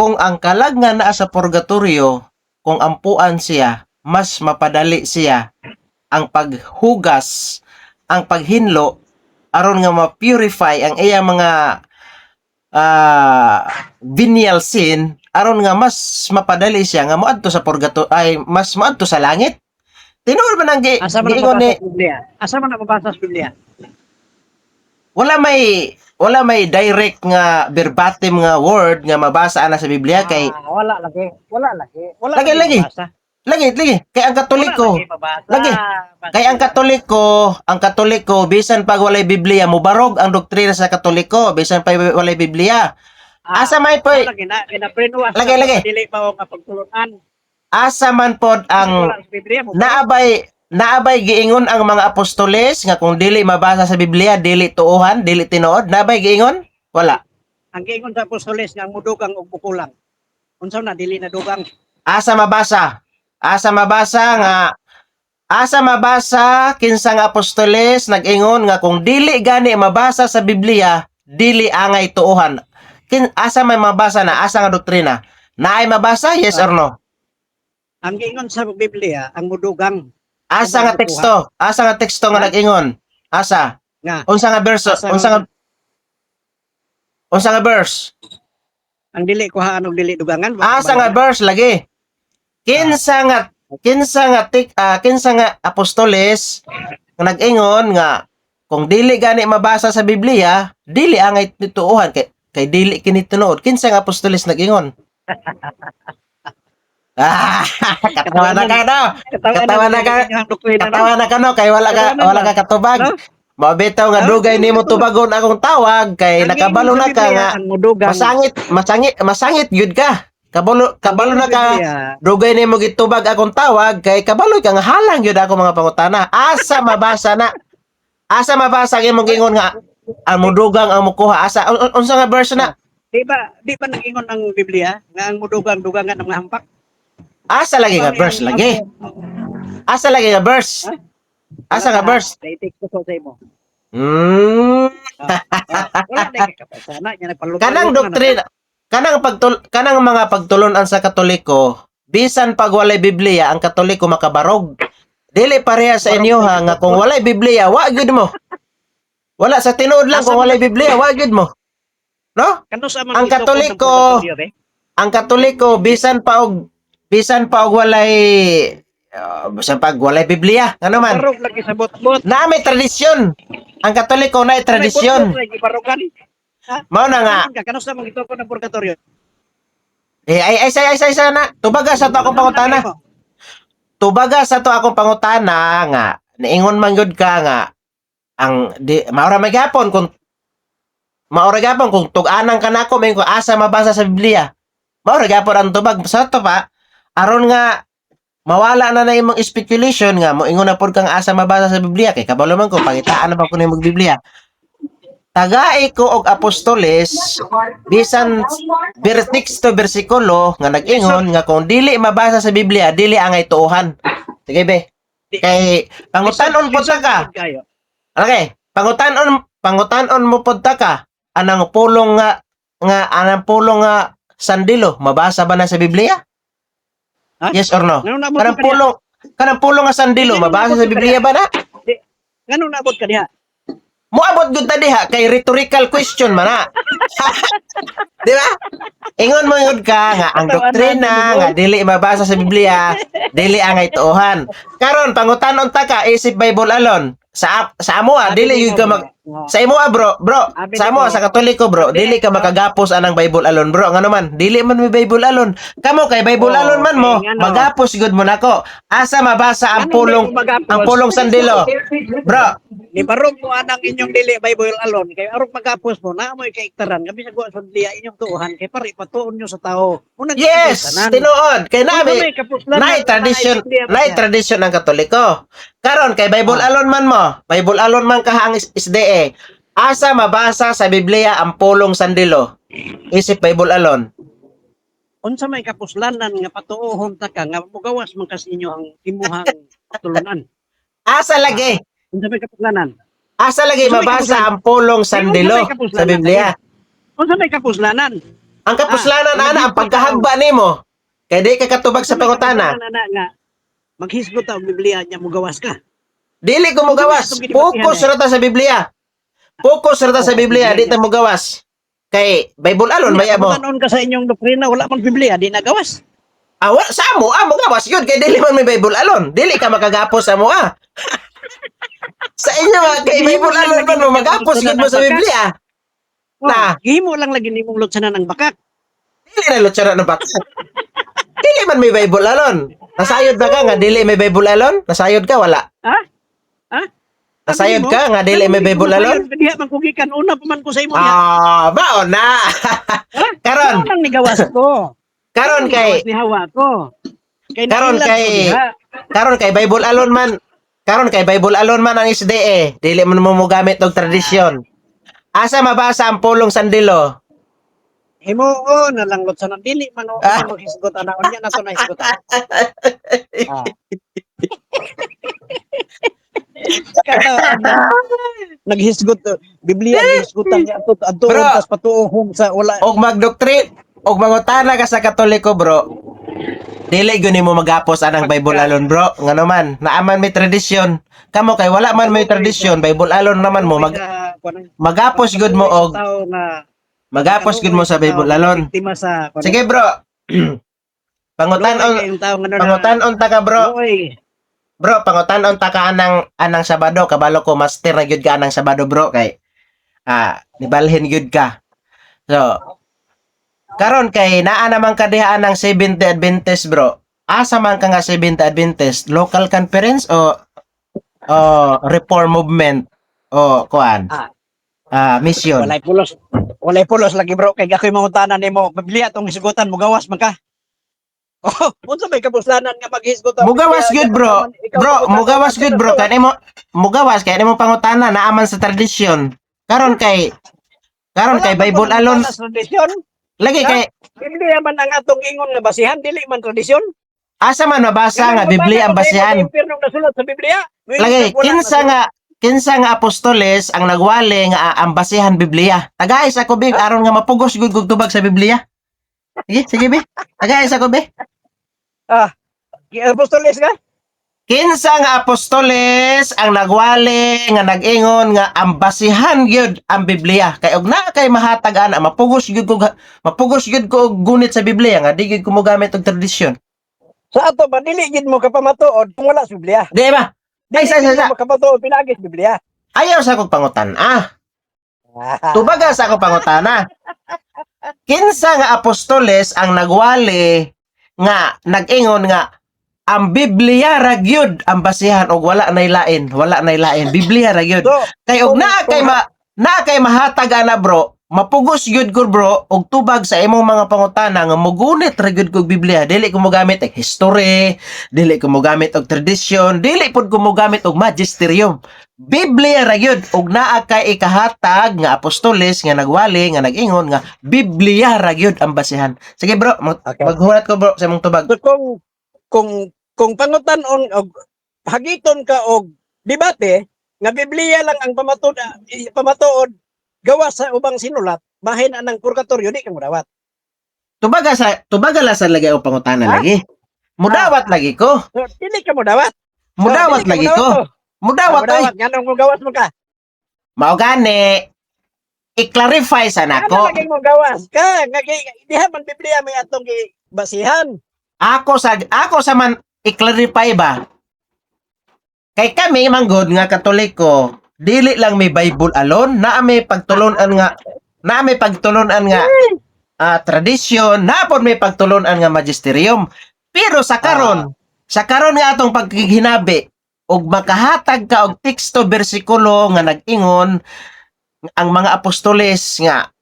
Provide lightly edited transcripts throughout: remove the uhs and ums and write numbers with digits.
kung ang kalag nga naa sa purgatorio, kung ampuan siya, mas mapadali siya ang paghugas, ang paghinlo aron nga ma-purify ang iya mga venial sin aron nga mas mapadali siya nga moadto sa purgatorio ay mas moadto sa langit. Tinuod man ang Asa man giingon ni mabasa sa Biblia? Asa man mabasa sa Biblia? wala may direct nga verbatim nga word nga mabasa ana sa Biblia kay Wala lagi. Wala lagi. Wala lagi. mabasa. Lagi kay ang Katoliko. Wala lagi mabasa. Lagi. Kay ang Katoliko bisan pag walay Biblia mubarog ang doktrina sa Katoliko bisan pa walay Biblia. Asa may po Lagi na kinaprenuwas. Lagi. Dili pa ako kapagtulunan. asa man pod ang Wala sa Biblia mo. naabay giingon ang mga apostoles nga kung dili mabasa sa Biblia dili tuohan, dili tinuod. Naabay giingon? Wala. Ang giingon sa apostoles nga ang mudugang og bukulang. Unsa na dili na dugang? Asa mabasa kinsang apostoles nag-ingon nga kung dili gani mabasa sa Biblia, dili angay tuohan. Asa may mabasa na asa nga doktrina? Naay mabasa? Yes or no? Ang giingon sa Biblia ang mudugang Asa nga teksto? Asa nga teksto nga nag-ingon? Asa? nga Unsa nga verse? Unsa nga verse? ang dili kuhaan og dili dugangan. Asa nga verse lagi? Kinsa nga apostoles nga nag-ingon nga kung dili gani mabasa sa Biblia, dili angay tuuhan kay dili kini tinuod. Kinsa nga apostoles nag-ingon? Katawa na ka no. Katawa na ka no kay wala ka katubag. No? Mabitaw nga dugay nimo tubagon akong tawag kay nakabalo na ka nga ang mudugang masangit gyud ka. Kabalo na ka. Biblia, Dugay nimo gitubag akong tawag kay kabalo ka nga halang gyud ako mga pangutana. Asa mabasa ang imong gingon nga ang mudugang ang mukuha asa unsa nga verse na? di ba nag-ingon ang Biblia nga ang mudugang dugangan ang hampak? Asa lagi nga verse lagi? Asa lagi nga verse? Asa nga verse? Daitik ko sa imo. Wala na kapasana nya nagpalugod. Kanang doktrina, kanang mga pagtulonan sa Katoliko, bisan pag walay Biblia ang Katoliko makabarog. Dili pareha sa inyo ha nga kung walay Biblia, wa gyud mo. Wala sa tinuod lang kung walay Biblia, wa gyud mo. No? Ang Katoliko bisan pa og walay bisan pag walay Biblia, ano man. Barog lagi sa bot-bot. Na may tradisyon. Ang Katoliko na tradisyon. Mao na nga. Kanus na magito ko ng purgatorio. Ay na. Tubaga sa to akong pangutana. Tubaga sa to akong pangutana nga niingon man gyud ka nga ang maura magyapon kung tug-anang kanako may ko asa mabasa sa Biblia. Maura gyapon ang tubag sa to pa aron nga mawala na imong speculation nga moingon na pod kang asa mabasa sa Biblia kay kabalo man ko pangitaan na pa ko nimong Biblia. Tagai ko og apostoles bisan teksto bersikulo nga nag-ingon nga kung dili mabasa sa Biblia dili angay tuohan. Sige be. Kay pangutanon pud ta ka. Okay, pangutanon mo pud ta ka. Anang pulong nga sandilo mabasa ba na sa Biblia? Yes or no? Kanang pulong nga sandilo mabasa sa Biblia ba na? Ngano naabot ka diha? Moabot gud ta diha kay rhetorical question man na. Di ba? Ingon mo yun ka nga ang doktrina nga dili mabasa sa Biblia, dili angay tuohan. Karon pangutanon ta ka isip Bible alone. Sa amo dili yun ka sa imo bro, sa amo sa Katoliko bro, dili ka makagapos anang Bible alone bro. Ngano man, dili man may Bible alone. Kamo kay Bible alone man mo, magapos gud mo nako. Asa mabasa ang pulong sandilo? Bro, Ni barog mo anang inyong dili Bible alone kay arog magapos mo na mo kaiktaran kami sa sandlia inyong tuohan kay pare patuon nyo sa tao. Yes, tinuod kay nabi. Nay tradisyon ng Katoliko. Karon kay Bible alone man mo, Bible alone man ka ang SDE. Asa mabasa sa Biblia ang pulong sandilo? Isip Bible alone. Unsa may kapuslanan nga patuohon ta ka nga mugawas man kas inyo ang imuhang patulunan. Asa lagi? Unsa may kapuslanan? Asa lagi mabasa ang pulong sandilo sa Biblia? Unsa may kapuslanan? Ang kapuslanan Ah, ana ang pagkahagba nimo. Kay di ka katubag sa pangutana. nga maghisgot ta og Biblia nya mugawas ka. Dili ko mo gawas. Focus ra ta sa Biblia. Focus ra ta sa Focus Biblia, di Biblia. ta mo gawas. Kay Bible alon maya mo. Kanon ka sa inyong doktrina wala man Biblia di nagawas. Awa sa mo, mo gawas yun kay dili man may Bible alon. Dili ka makagapos sa mo Sa inyo kay Bible alon man mo magapos yun mo sa Biblia. Na. Gihimo lang lagi nimong lutsanan ng bakak. Dili na lutsara ng bata. Dili man may Bible alon. Nasayod na ka nga dili may Bible alon? Nasayod ka wala. Ha? Ha? Nasayod ka nga dili may Bible alon? Diha man kugikan una pa man ko sa imo niya. Baon na. Karon, Ano nang nigawas ko? karon kay Nigawas ni Hawa ko. Kay Karon nailan kay- ko diha. karon kay Bible alon man. Karon kay Bible alon man ang SDE. Dili man mo gamit og tradisyon. Asa mabasa ang pulong sandilo? Himuon na lang lutsanan dili man o maghisgot ana unya na to na hisgot. Ah. Naghisgot Biblia hisgutan niya ato Bro. tas patuong sa wala. Og magdoktrin og mangutana ka sa Katoliko, bro. Dili gyud nimo magapos anang Bible alon, bro. Ngano man, naaman may tradisyon. Kamo kay wala man may tradisyon, Bible alon naman mo magapos gyud mo og tao na magapos gyud mo sa Bible alon. biktima sa Sige, bro. Pangutan-on yung tao nga pangutan-on ta ka, bro. Oy, Bro, pangutan-on ta ka anang Sabado, kabalo ko master na gyud ka anang Sabado, bro, kay nibalhin gyud ka. So, karon kay naa naman ka diha anang Seventh-day Adventist, bro. Asa man ka nga Seventh-day Adventist, local conference o reform movement o kuan? Mission. walay pulos. Walay pulos lagi bro kay ako'y mangutanan nimo. Biblia tong hisgutan mo gawas man ka. Oh, unsa may kapuslanan nga maghisgot ang Mugawas Biblia? gyud, bro. Ikaw, Bro, kapuslanan mugawas ka gyud, sa bro. tuwa. Kanimo mugawas kay nimo pangutana naaman sa tradisyon. Karon kay Wala man Bible po alon sa tradisyon. lagi Ha? kay Biblia man ang atong ingon nga basihan dili man tradisyon. asa man mabasa nga Biblia ang basihan. Impyerno nasulat sa Biblia. Lagi kinsa nga apostoles ang nagwali nga ang basihan Biblia. Tagay sa ko big aron nga mapugos gud kog tubag sa Biblia. Sige be. Tagay sa ko be. Apostoles ka? Kinsa nga apostoles ang nagwali nga nag-ingon nga ang basihan gyud ang Biblia. Kay og naa kay mahatag ana mapugos gyud ko og gunit sa Biblia nga di gyud ko mogamit og tradisyon. Sa ato ba dili gid mo kapamatuod kung wala sa Biblia. Di ba? Ay, sa. mo kapamatuod pinagis Biblia. Ayaw sa akong pangutan. Tubaga sa akong pangutana. Kinsa nga apostoles ang nagwali nga nag-ingon nga ang Biblia ra gyud ang basihan og wala nay lain, Biblia ra gyud. So, Kay og naa kay mahatag ana, bro. Mapugos gyud ko, bro, og tubag sa imong mga pangutana nga mogunit ra gyud kog Biblia. Dili ko mogamit og history, dili ko mogamit og tradisyon, dili pod ko mogamit og magisterium. Biblia ra gyud og naa kay ikahatag nga apostoles nga nagwali nga nag-ingon nga Biblia ra gyud ang basihan. Sige, bro, Okay. maghulat ko, bro, sa imong tubag. So, kung pangutan-on og hagiton ka og debate nga Biblia lang ang pamatuod gawas sa ubang sinulat bahin anang purgatorio di ka modawat. Tubaga sa lagi o pangutana lagi. Mudawat lagi ko. So, dili ka modawat. Mudawat lagi ko. Mudawat ay. Mudawat nganong mo gawas mo ka. Mao gani. I-clarify sana Ano ko. lagi mo gawas ka nga diha man Biblia may atong basihan. Ako sa man i-clarify ba? Kay kami manggod nga Katoliko, dili lang may Bible alone, naa may pagtulunan nga tradisyon, napon may pagtulunan nga magisterium. Pero sa karon nga atong pagkihinabi og makahatag ka og teksto bersikulo nga nag-ingon ang mga apostoles nga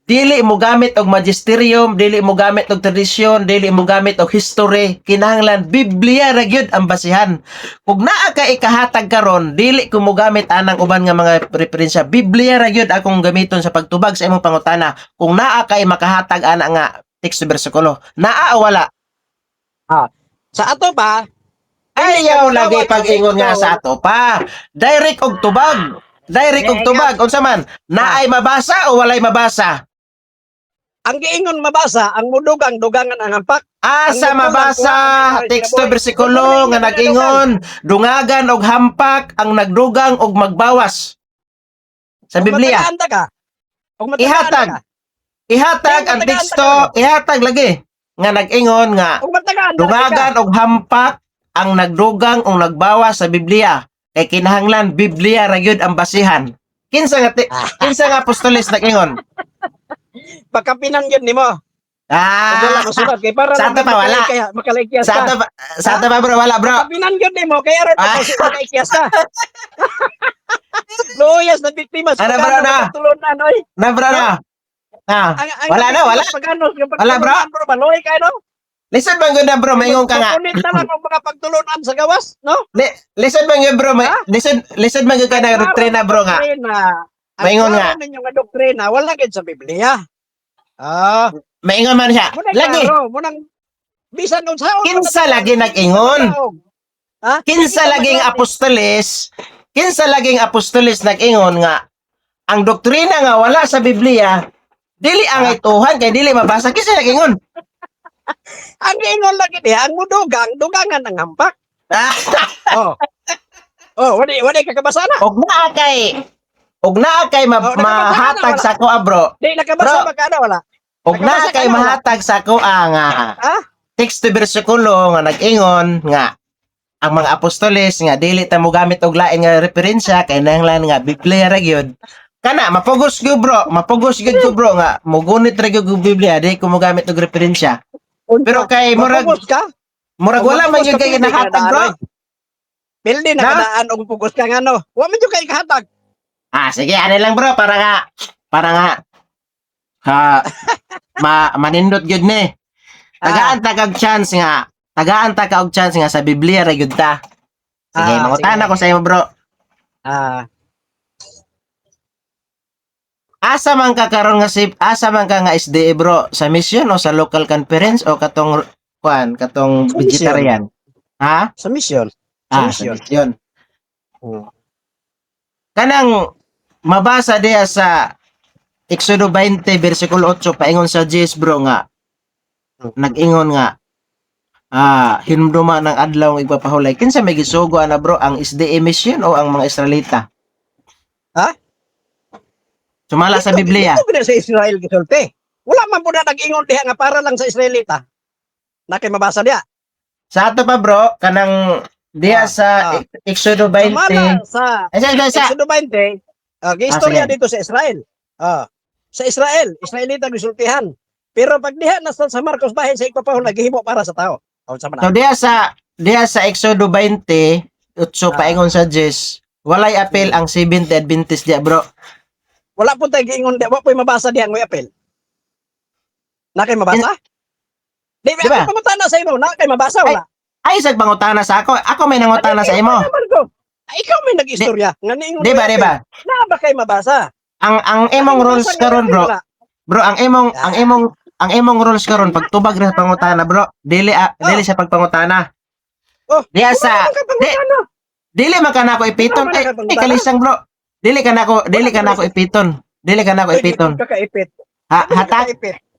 dili mo gamit og magisterium, dili mo gamit og tradisyon, dili mo gamit og history, kinahanglan Biblia ra gyud ang basihan. Kung naa ka ikahatag karon, dili ko mo gamit anang uban nga mga referensya. Biblia ra gyud akong gamiton sa pagtubag sa imong pangutana. Kung naa kay makahatag ana nga teksto bersikulo, naa o wala? Sa ato pa Ayaw lagi pag-ingon nga sa ato pa. Direct og tubag. Unsa man? Naay mabasa o walay mabasa? ang giingon mabasa, ang mudugang dugangan ang hampak. Asa Ang nagdugang mabasa kuha, teksto kinabuhi. bersikulo nga nag-ingon dungagan og hampak ang nagdugang og magbawas sa Kung Biblia. matagaan ta ka. Kung matagaan Ihatag. ta ka. Ihatag ang Matagaan teksto, ta ka. ihatag lagi nga nag-ingon nga Kung matagaan ta ka. dungagan og hampak ang nagdugang og nagbawas sa Biblia. Kay kinahanglan Biblia ra gyud ang basihan. Kinsa nga apostoles nag-ingon? Pagkapinan yun ni mo. Wala Ah, masulat kay para sa ato pa wala. makalikyas Sa ka. ato pa bro, wala bro. Pagkapinan yun ni mo kay aron Ah. makalikyas ka. Luyas na biktima sa Ano, bro, pagano na? tulunan oy. Na bro na. Ah, wala na, wala. Wala, bro. Bro, baloy kay no. Listen bang gud na bro, maingon ka nga. Kunin na lang ang mga pagtulunan sa gawas, no? Listen bang gud bro, Ha? listen bang gud ka na doktrina bro nga. Maingon nga. Ang ninyo nga doktrina wala gid sa Biblia. Ah, Maingon man siya. Lagi. Munang bisan unsaon. Kinsa lagi nag-ingon? Ha? Kinsa laging apostoles? Kinsa laging apostoles nag-ingon nga ang doktrina nga wala sa Biblia dili ang ituhan kay dili mabasa. Kinsa nag-ingon? Ang ingon lagi diha ang dugangan ang hampak. Ah, Oh. Oh, wala kakabasa na. og naa kay nakabasa mahatag na, sa ko bro. Di nakabasa Bro. ba kada wala? Og naa Nakabasa kay ka na, wala? mahatag sa ko nga Ha? teksto bersikulo nga nag-ingon nga ang mga apostoles nga dili ta mo gamit og lain nga referensya kay nanglan nga Biblia ra gyud. Kana mapugos gyud bro, mapugos gyud ko bro nga mugunit ra gyud og Biblia di ko mo gamit og referensya. Pero kay murag Mapugos ka? wala man gyud kay nahatag bro. Pildi na Na? kadaan og pugos ka nga no. Wa man jud kay kahatag. Ah sige ano lang bro para nga manindot gyud ni. Tagaan ta kag chance nga. Tagaan ta ka og chance nga sa Biblia ra gyud ta. Sige, mangutana ko sa imo bro. Ah, Asa man ka karon nga asa man ka nga SDA bro sa mission o sa local conference o katong katong Sa mission. vegetarian. Ha? sa mission. Sa Sa mission. mission. Hmm. Kanang mabasa diya sa Exodo 20 bersikulo 8 paingon sa Jess bro nga nag-ingon nga hinumduma ng adlaw ng igpapahulay. Kinsa may gisugo na bro ang SDA mission o ang mga Israelita? Ha? Sumala sa Biblia. Ito gina sa Israel gisulti. Wala man po na nag-ingon diha nga para lang sa Israelita. Na kay mabasa diha. Sa ato pa bro, kanang diya sa Exodo 20. Sumala sa Sa Exodo 20, istorya sige. dito sa Israel. Sa Israel, Israelita gisultihan. Pero pag diha na sa Marcos bahin sa igpapahul naghihimo para sa tao. Sa So mana. diya sa Exodo 20, utso paingon sa Jess, walay apel ang Seventh Adventist diya bro. Wala po tayo giingon diha, wa po'y mabasa diha ngoy apel. Na kay mabasa? Di ba? Diba? Ako pamutana sa imo, na kay mabasa wala. Ay isag pangutana sa ako. Ako may nangutana sa imo. Naman ko. Ikaw may nag-istorya. Nga niingon Di ba, ngoy di ba? apel. Na ba kay mabasa? Ang imong rules karon bro. Bro, ang imong rules karon pagtubag ra sa pangutana bro. Dili dili sa pagpangutana. Oh, Diya sa dili man ka nako ipiton. Wala man Ay, ka pangutana. kalisang bro. Dili ka nako ipiton. Dili ka nako ipiton. Kakaipit.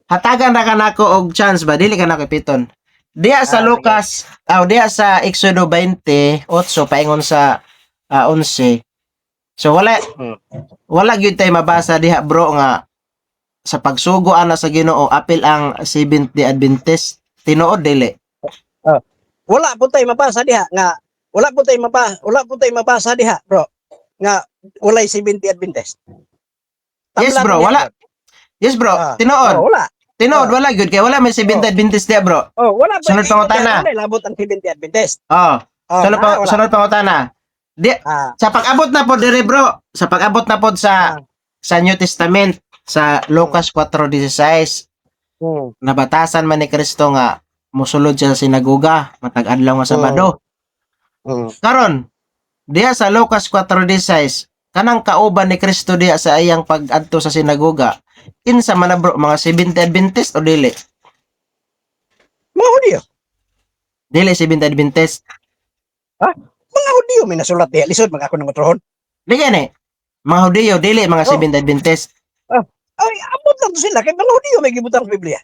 Hatagan ra ka nako og chance ba dili ka nako ipiton. Diya sa Sige. Lucas, diya sa Exodo 20, 8 paingon sa 11. So wala gyud tay mabasa diha bro nga sa pagsugo ana sa Ginoo apil ang Seventh-day Adventist. Tinuod dili. Wala po tayo mabasa diha nga wala po tayo mabasa diha bro nga walay 70 Adventist. Yes Tablan bro, diha, wala. Yes bro, tinuod. wala. Tinuod wala gyud kay wala may Seventh-day Adventist diha bro. Wala po. Sunod pangutana. Wala labot ang 70 Adventist. Oh, Wala. sunod pangutana. Sa pag-abot na pod diri bro, sa pag-abot na pod sa New Testament sa Lucas 4:16 nabatasan man ni Kristo nga mosulod siya sa sinagoga matag adlaw nga Sabado. Karon diha sa Lucas 4:16 kanang kauban ni Kristo diha sa iyang pag-adto sa sinagoga. Kinsa man na bro, mga Seventh Adventist o dili? Mga Hudyo. Dili Seventh Adventist. Mga Hudyo may nasulat diha lisod mga ako nang utrohon. Dili ni. Mga Hudiyo dili mga Oh. Seventh Adventist. Ay, abot na man to sila kay mga Hudiyo may gibutang sa Biblia.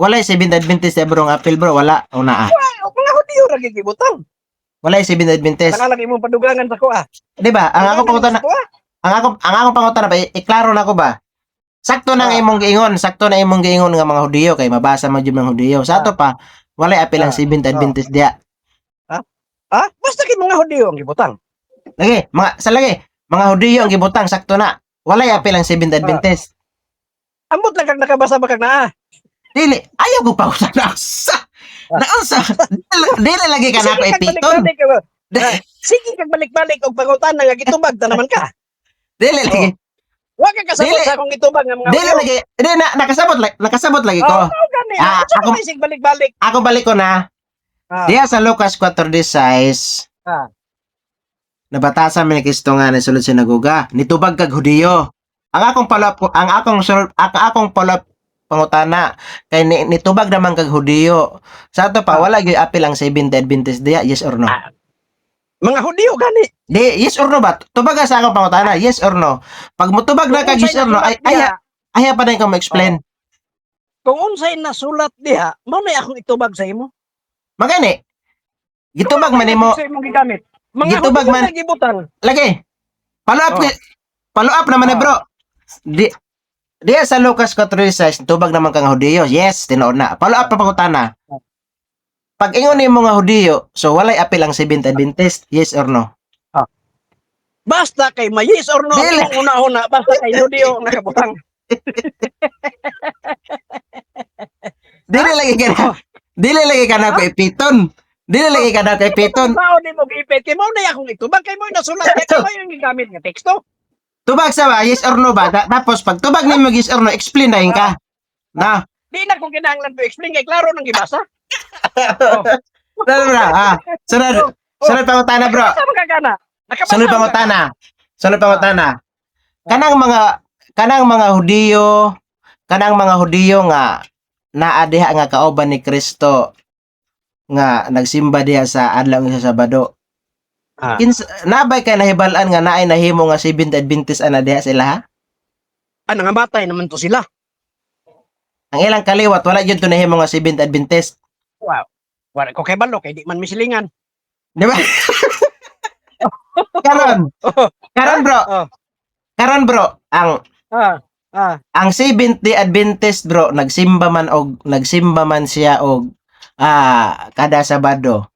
Wala Seventh Adventist ya bro nga apil bro, wala una ah. Mga Hudiyo ra gyud gibutang. Wala Seventh Adventist. Saka lagi mo padugangan sa kuha. Di ba? Ang ako pangutan na ang ako pangutan na ba iklaro na ko ba? Sakto na imong giingon, sakto na imong giingon nga mga Hudiyo kay mabasa man jud mga Hudiyo. Sa ato pa wala apil ang Seventh Adventist dia. Basta kay mga Hudiyo ang gibutang. Lagi, mga Hudiyo ang gibutang sakto na. Wala apil ang Seventh Adventist. Ambot lang kag nakabasa ba kag naa. Dili, ayaw ko pa usan na usa. Naunsa. Dili lagi ka na ako ipiton. Sige kag balik-balik og pangutan nga gitubag ta naman ka. Dili lagi. Wa ka kasabot Dili. sa akong gitubag nga mga Dili lagi. Dili na nakasabot lagi ko. gani. Ako- Ako sig balik-balik. Ako balik ko na. Diya sa Lucas 4:16. Nabatasan mi ni Kristo nga ni sulod sinagoga. Nitubag kag Hudiyo. Ang akong follow-up pangutana kay nitubag naman kag Hudiyo. Sa ato pa wala gyud apil ang Seventh Adventist diya, yes or no? Mga Hudiyo gani. Di, yes or no ba? Tubag ka sa akong pangutana, yes or no? Pag mutubag na kag yes or no, ay pa din ko ma-explain. Kung unsay nasulat diha, mao na akong itubag sa imo. Magani. Gitubag man nimo, Sa imong gigamit. Mga Gitubag Hudiyo man- na gibutang. lagi. Follow up naman bro. Di sa Lucas 4:16 tubag naman kang Hudiyo. Yes, tinuod na. Follow up pa pangutana. Pag ingon nimo nga Hudiyo, so walay apil ang Seventh Adventist, yes or no? Basta kay may yes or no Dili. ang una-una, basta kay Hudiyo ang nakabutang. Dili lagi ka na. Dili lagi ka na ko ipiton. Dili lagi ka na ko ipiton. Mao di mo gipit kay mao na akong itubag kay mo nasulat kay mo yung gigamit nga teksto. Tubag sa ba, yes or no ba? Tapos pag tubag nimo yes or no, explain na ka. Na. Di na kung kinahanglan to explain kay klaro nang gibasa. Sunod bro. Sunod pangutana bro. Sa magagana. Sunod pangutana. Sunod pangutana. Kanang mga Hudiyo nga naa diha nga kauban ni Kristo nga nagsimba diha sa adlaw sa Sabado. Nabay kay nahibal-an nga naay nahimo nga Seventh Adventist ana diha sila ha? Nga batay naman to sila. Ang ilang kaliwat wala gyud to nahimo nga Seventh Adventist. Wow. Wala ko kay balo kay di man misilingan. Di ba? Karon bro. Karon bro, ang Seventh Day Adventist bro nagsimba man siya og kada Sabado.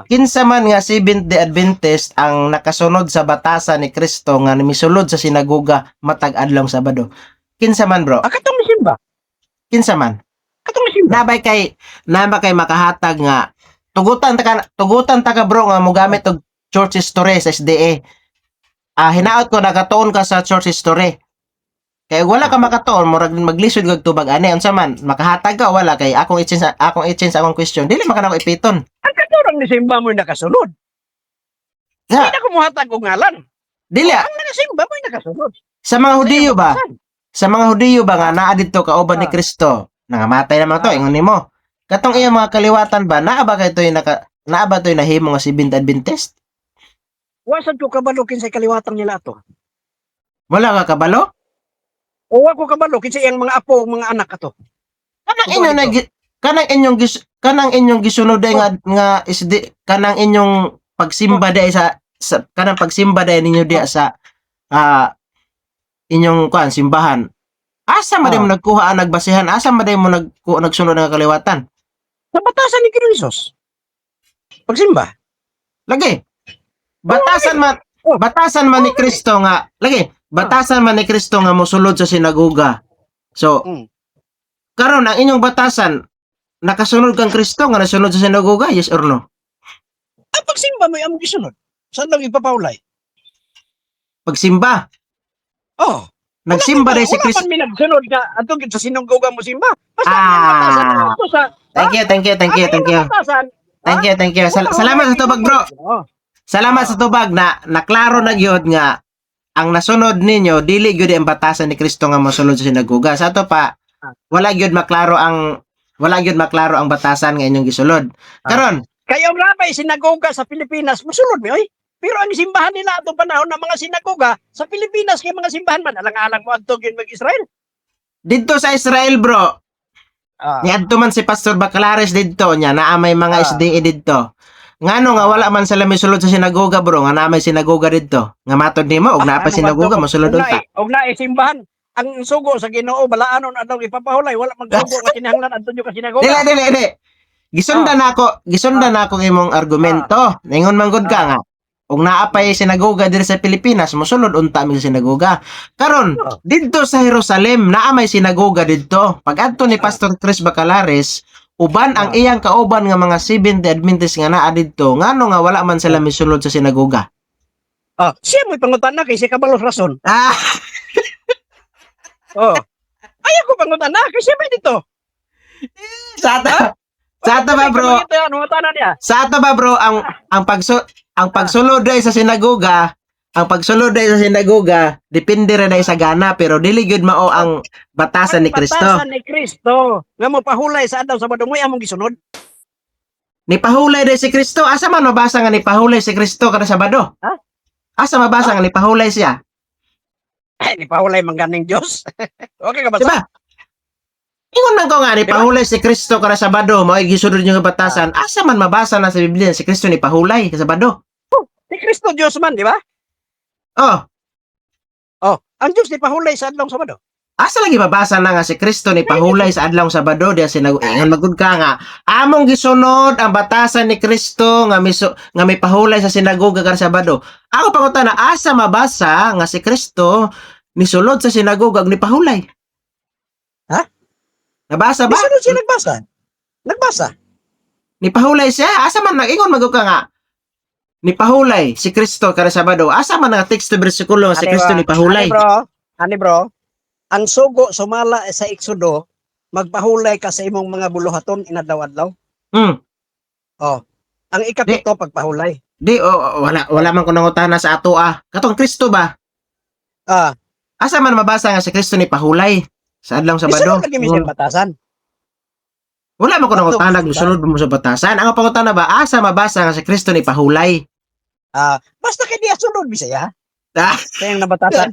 Kinsa man nga Seventh Day Adventist ang nakasunod sa batasan ni Kristo nga misulod sa sinagoga matag adlaw Sabado. Kinsa man bro? Katong misimba. Kinsa man? Katong misimba. Nabay kay makahatag nga tugutan ta ka bro nga mogamit og church history sa SDA. Hinaot ko nakatuon ka sa church history. Kay wala ka makatuon murag maglisod kag tubag ani unsa man makahatag ka wala kay akong i-change akong question dili man kanako ipiton. Ang katurang misimba mo nakasunod. Di Sa na kumuhatag og ngalan. dili Ang nagasimba mo nakasunod. sa mga Hudiyo ba? Sa mga Hudiyo ba nga naa didto kauban ni Kristo? Nangamatay naman to ingon nimo. Katong iyang mga kaliwatan ba naa ba kay toy nahimo nga Seventh Adventist? Wasad ko kabalo kinsay kaliwatang nila ato. Wala ka kabalo? O wa ko kabalo kinsay ang mga apo, mga anak ato. Kanang inyong gisunod day nga kanang inyong pagsimba day sa kanang pagsimba day ninyo diya sa inyong simbahan. Asa man mo nagkuha nagbasihan? Asa man mo nagsunod ng kaliwatan? Sa batasan ni Kristo. Pagsimba. Lagi. Batasan man ni Kristo nga mosulod sa sinagoga. So, karon ang inyong batasan nakasunod kang Kristo nga nasunod sa sinagoga, yes or no? Ang pagsimba mo yung gisunod. Saan lang ipapaulay? Pagsimba. Oh. Nagsimba rin si Kristo. Wala man minagsunod ka atong sa sinagoga mo simba. Basta Thank you. Salamat sa tubag, bro. Salamat sa tubag na naklaro na gyud nga ang nasunod ninyo dili gyud ang batasan ni Kristo nga mosulod sa sinagoga. Sa ato pa wala gyud maklaro ang batasan nga inyong gisulod. Karon, kayo rabay sinagoga sa Pilipinas mosulod mi oy. Pero ang simbahan nila atong panahon ng mga sinagoga sa Pilipinas kay mga simbahan man alang-alang mo adto gyud mag-Israel. Dito sa Israel, bro, Ah, niadto man si Pastor Baclares didto nya naa may mga Ah. SDA didto. Ngano nga wala man sila misulod sa sinagoga, bro, nga naa may sinagoga didto. Nga matod nimo og naa pa sinagoga mosulod unta. Og naay simbahan ang sugo sa Ginoo balaanon adlaw ipapahulay wala magsugo nga kinahanglan adto nyo ka sinagoga. Dili. Gisundan nako ang imong argumento. Ningon man gud ka nga ug naa pa sinagoga diri sa Pilipinas mosulod unta mi sa sinagoga. Karon Ah. didto sa Jerusalem naa may sinagoga didto. Pag adto ni Pastor Chris Bacalares, uban ang Ah. iyang kauban nga mga Seventh-day Adventist nga naa didto, ngano nga wala man sila misulod sa sinagoga. Siya mo'y pangutana kay siya kabalos rason. Ah, Oh. Ay ako pangutana kay siya ba dito? sa ato, sa ato ba bro? Ito yan, pangutana niya. Sa ato ba bro ang pagsulod day sa sinagoga, ang pagsulod day sa sinagoga depende ra day sa gana pero dili gyud mao ang batasan ni Kristo. Batasan ni Kristo nga mo pahulay sa adlaw Sabado mo among gisunod. Ni pahulay day si Kristo, asa man mabasa nga ni pahulay si Kristo kada Sabado? Ha? Asa mabasa nga ni pahulay siya? Ay, ni pahulay man ganing Dios. Okay ka ba? Diba? Ingon man ko nga ni pahulay si Kristo kada Sabado, mao gisunod niyo nga batasan. Asa man mabasa na sa Biblia si Kristo ni pahulay kada Sabado? Si Kristo Dios man, di ba? Oh, Ang Dios ni pahulay sa adlaw Sabado. asa lagi mabasa na nga si Kristo ni pahulay sa adlaw Sabado diya ingon magud ka nga among gisunod ang batasan ni Kristo nga nga may pahulay sa sinagoga kada Sabado. Ako pangutana asa mabasa nga si Kristo ni sulod sa sinagoga ug ni pahulay? Ha? Nabasa ba? Bisunod siya nagbasa. Nagbasa. Ni pahulay siya asa man ingon magud ka nga ni pahulay si Kristo kada Sabado. Asa man nga teksto bersikulo nga si Kristo ni pahulay? Ani bro, ang sugo sumala sa Exodo, magpahulay ka sa imong mga buluhaton inadlaw-adlaw. Hmm. Ang ikapito pagpahulay. Di wala man ko nangutana sa ato Katong Kristo ba? Ah, Asa man mabasa nga si Kristo ni pahulay sa adlaw Sabado? bisunod lagi mi siyang batasan. Wala man ko Ato, nangutana gisunod mo sa batasan. Ang pangutana ba asa mabasa nga si Kristo ni pahulay? Basta kay diya sunod bisaya. Ah. Sayang nabatasan.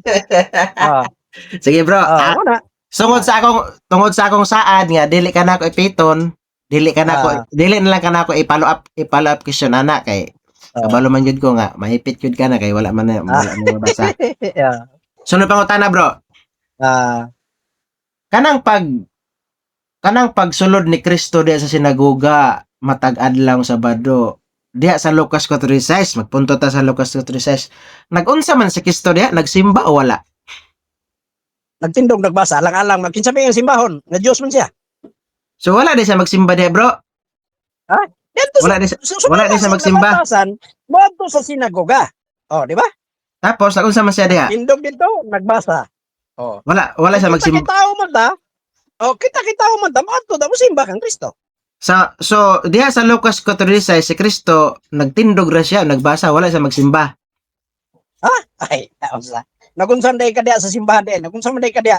Sige bro. Wala. Tungod sa akong saad nga dili ka na ako ipiton, dili na lang ka na ako i-follow up question ana kay kabalo man jud ko nga mahipit jud ka na kay wala man mabasa. Sunod pangutana bro. Kanang pagsulod ni Kristo diya sa sinagoga matag adlaw Sabado. Diya sa Lucas 4:16, magpunto ta sa Lucas 4:16. Nag-unsa man si Kristo diya, nagsimba o wala? Nagtindog nagbasa, alang-alang magkinsabi ang simbahon, nga Dios man siya. So wala di siya magsimba diya, bro. Dito Wala di siya magsimba. Moadto sa sinagoga. Di ba? Tapos nag-unsa man siya diya? Tindog dito, nagbasa. Wala siya magsimba. Kita-kita man ta. Kita-kita man ta, moadto da mo simba kang Kristo. So diya sa Lucas 4:16 si Kristo nagtindog ra siya, nagbasa, wala siya magsimba. Ay, naunsa. Nagunsan day ka diya sa simbahan din. Nagunsan day ka diya.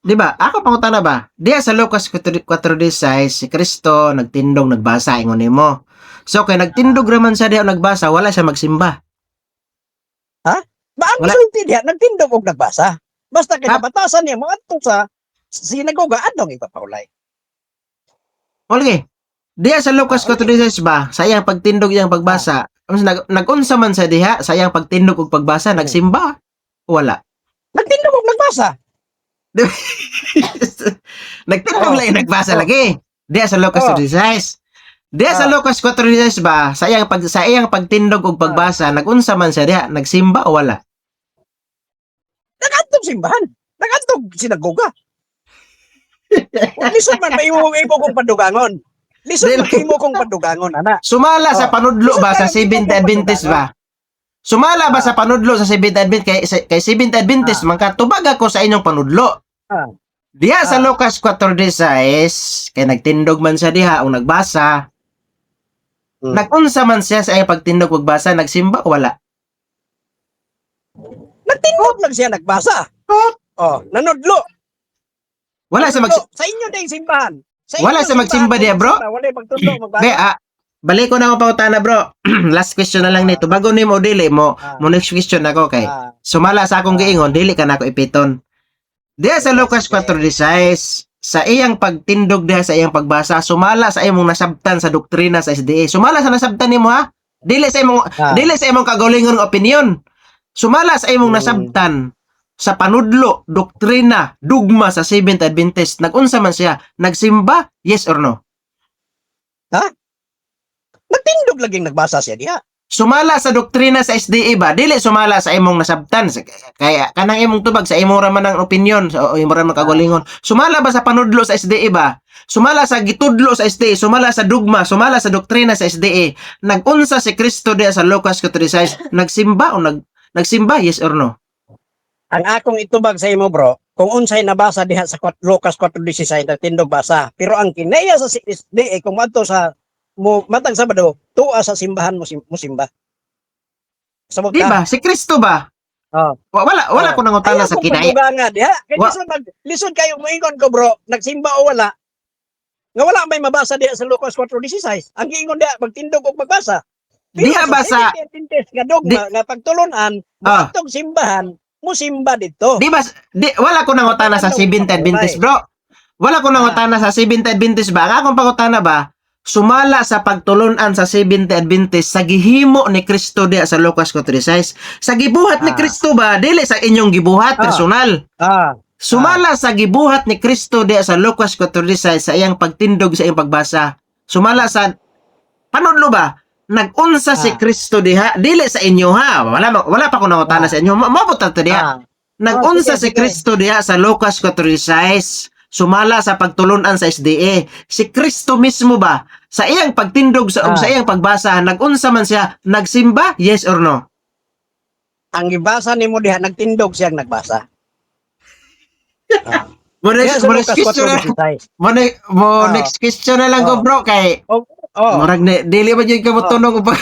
Di ba? Ako pangutana ba? Diya sa Lucas 4:16 si Kristo nagtindog, nagbasa ingon nimo. So kay nagtindog ra man siya diya o nagbasa, wala siya magsimba. Ba ang Wala. sulti diya, nagtindog og nagbasa. Basta kay nabatasan niya moadto sa sinagoga adtong ipapaulay. Okay. Diya sa Lucas 4:16 ba, sa iyang pagtindog iyang pagbasa, nag-unsa man sa diha sa iyang pagtindog ug pagbasa, nagsimba? Wala. Nagtindog og nagbasa. Nagtindog lang nagbasa lagi. Diya sa Lucas 4:16. Diya sa Lucas 4:16 ba, sa iyang pagtindog ug pagbasa, nag-unsa man sa diha, nagsimba o wala? Nagantog simbahan. Nagantog sinagoga. Lisod man imo kong padugangon. Lisod man imo kong padugangon, ana. Sumala sa panudlo ba sa Seventh-day Adventist ba? Sumala ba sa panudlo sa Seventh-day Adventist kay Seventh-day Adventist man ka tubag ako sa inyong panudlo. Diha sa Lucas 4:16 kay nagtindog man siya diha o nagbasa. Nag-unsa man siya sa iyang pagtindog ug basa, nagsimba o wala? Nagtindog lang siya nagbasa. Nanudlo. Wala siya Nanudlo. Sa inyo din simbahan. Sa Wala inyo siya magsimba simbahan, diya, bro? Wala magtudlo magbasa. Be, balik ko na akong pangutana, bro. Last question na lang nito. Bago ni mo dili mo, Ah. mo next question ako kay. Ah, Sumala sa akong giingon, dili ka na ako ipiton. Diya sa Lucas 4:16, sa iyang pagtindog diha sa iyang pagbasa, sumala sa imong nasabtan sa doktrina sa SDA. Sumala sa nasabtan nimo ha. Dili sa imong dili sa imong kagalingon nga opinion. Sumala sa imong nasabtan sa panudlo, doktrina, dugma sa Seventh Adventist. Nag-unsa man siya? Nagsimba? Yes or no? nagtindog laging nagbasa siya diha. Sumala sa doktrina sa SDA ba? Dili sumala sa imong nasabtan. Kaya kanang imong tubag sa imong raman ng opinion o imong raman kagalingon. Sumala ba sa panudlo sa SDA ba? Sumala sa gitudlo sa SDA, sumala sa dugma, sumala sa doktrina sa SDA. Nag-unsa si Kristo diha sa Lucas 4:16, nagsimba o nagsimba? Yes or no? Ang akong itubag sa imo bro, kung unsay nabasa diha sa Lucas 4:16 nagtindog basa. Pero ang kinaya sa SDA kung adto sa mo matang Sabado, tuwa sa simbahan mo simba. Sabot Di ba? Si Kristo ba? Oh. Wala ko nangutana sa kinaya. Nga diha. Kaya lisod kayo moingon ko bro, nagsimba o wala. Nga wala may mabasa diha sa Lucas 4:16. Ang giingon diha magtindog og magbasa. Diha ba sa nga dogma nga pagtulunan, matong simbahan, mo simba dito. Di ba wala ko nangutana sa Seventh Adventist, bro. Wala ko nangutana sa Seventh Adventist ba? Ang akong pangutana ba? Sumala sa pagtulunan sa Seventh Adventist sa gihimo ni Kristo diha sa Lucas 4:16. Sa gibuhat ni Kristo ba? Dili sa inyong gibuhat personal. Sumala sa gibuhat ni Kristo diha sa Lucas 4:16 sa iyang pagtindog sa iyang pagbasa. Sumala sa panudlo ba? Nag-unsa si Kristo diha, dili sa inyo ha. Wala pa ko nangutana sa inyo. Mabuta to diha. Nag-unsa si Kristo diha sa Lucas 4:16. Sumala sa pagtulunan sa SDA. Si Kristo mismo ba sa iyang pagtindog sa iyang pagbasa, nag-unsa man siya, nagsimba? Yes or no? Ang gibasa nimo diha nagtindog siyang nagbasa. Next question na lang ko bro kay murag dili ba jud ka mo tunog pa.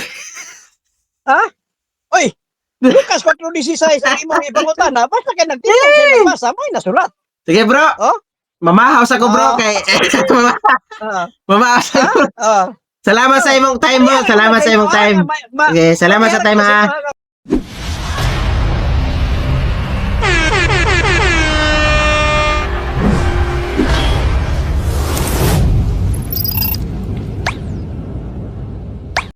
Oy, Lucas 4:16 ang imong ipangutana, basta kay nagtindog siya nagbasa, may nasulat. Sige bro. Mamahaw sa ko bro kay mamahaw sa ko. Salamat sa imong time bro. Salamat sa imong time. Okay, salamat sa time ha.